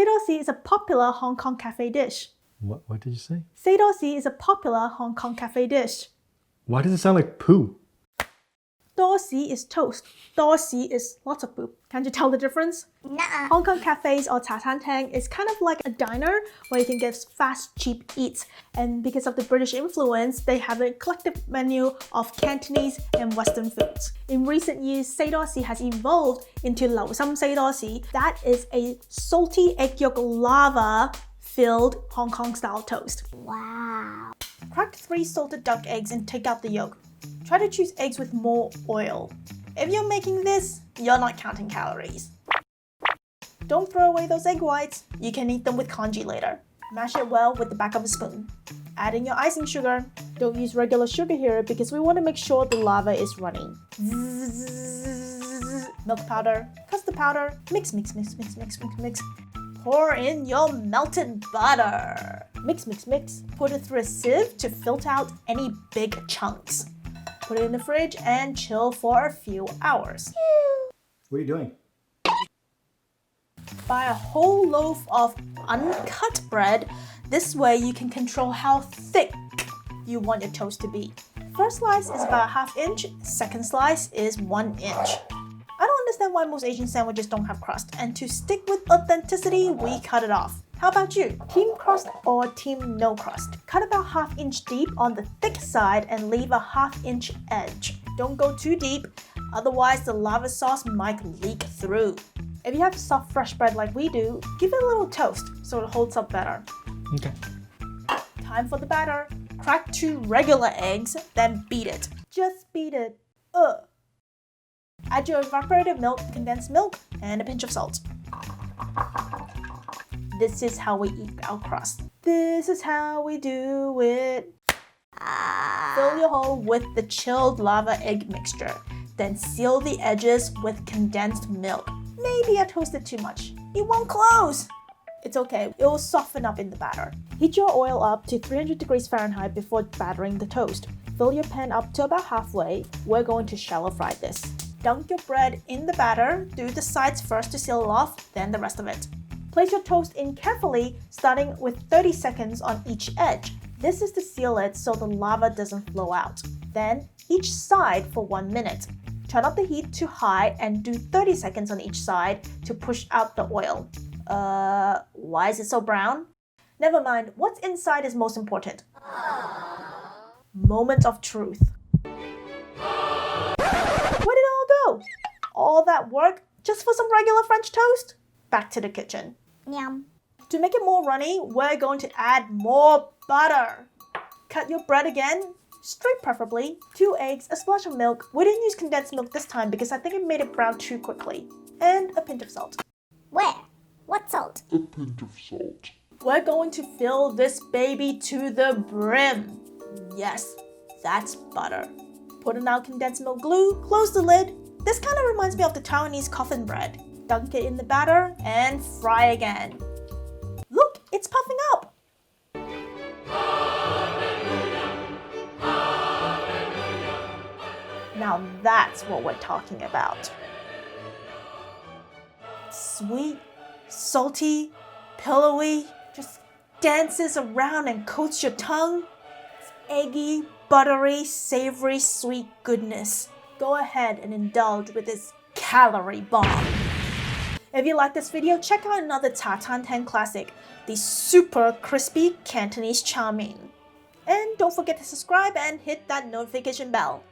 Dosi is a popular Hong Kong cafe dish. What did you say? Dosi is a popular Hong Kong cafe dish. Why does it sound like poo? Dosi is toast. Dosi is lots of poop. Can't you tell the difference? Nuh-uh. Hong Kong cafes or cha tan tang is kind of like a diner where you can get fast, cheap eats. And because of the British influence, they have a collective menu of Cantonese and Western foods. In recent years, Dosi has evolved into 流心西多士. That is a salty egg yolk lava filled Hong Kong style toast. Wow. Crack 3 salted duck eggs and take out the yolk. Try to choose eggs with more oil. If you're making this, you're not counting calories. Don't throw away those egg whites. You can eat them with congee later. Mash it well with the back of a spoon. Add in your icing sugar. Don't use regular sugar here because we want to make sure the lava is running. Milk powder, custard powder, mix. Pour in your melted butter. Mix. Put it through a sieve to filter out any big chunks. Put it in the fridge and chill for a few hours. What are you doing? Buy a whole loaf of uncut bread. This way you can control how thick you want your toast to be. First slice is about 1/2 inch, second slice is 1 inch. I don't understand why most Asian sandwiches don't have crust, and to stick with authenticity, we cut it off. How about you? Team crust or team no crust? Cut about 1/2 inch deep on the thick side and leave a 1/2 inch edge. Don't go too deep, otherwise the lava sauce might leak through. If you have soft fresh bread like we do, give it a little toast so it holds up better. Okay. Time for the batter. Crack 2 regular eggs, then beat it. Just beat it. Add your evaporated milk, condensed milk, and a pinch of salt. This is how we eat our crust. This is how we do it. Fill your hole with the chilled lava egg mixture. Then seal the edges with condensed milk. Maybe I toasted too much. It won't close. It's okay, it will soften up in the batter. Heat your oil up to 300 degrees Fahrenheit before battering the toast. Fill your pan up to about halfway. We're going to shallow fry this. Dunk your bread in the batter. Do the sides first to seal it off, then the rest of it. Place your toast in carefully, starting with 30 seconds on each edge. This is to seal it so the lava doesn't flow out. Then, each side for 1 minute. Turn up the heat to high and do 30 seconds on each side to push out the oil. Why is it so brown? Never mind, what's inside is most important. Moment of truth. Where did it all go? All that work just for some regular French toast? Back to the kitchen. Yum. To make it more runny, we're going to add more butter. Cut your bread again, straight preferably, 2 eggs, a splash of milk. We didn't use condensed milk this time because I think it made it brown too quickly. And a pinch of salt. Where? What salt? A pinch of salt. We're going to fill this baby to the brim. Yes, that's butter. Put in our condensed milk glue, close the lid. This kind of reminds me of the Taiwanese coffin bread. Dunk it in the batter and fry again. Look, it's puffing up. Now that's what we're talking about. Sweet, salty, pillowy, just dances around and coats your tongue. It's eggy, buttery, savory, sweet goodness. Go ahead and indulge with this calorie bomb. If you like this video, check out another cha tan tang classic, the super crispy Cantonese chow mein. And don't forget to subscribe and hit that notification bell.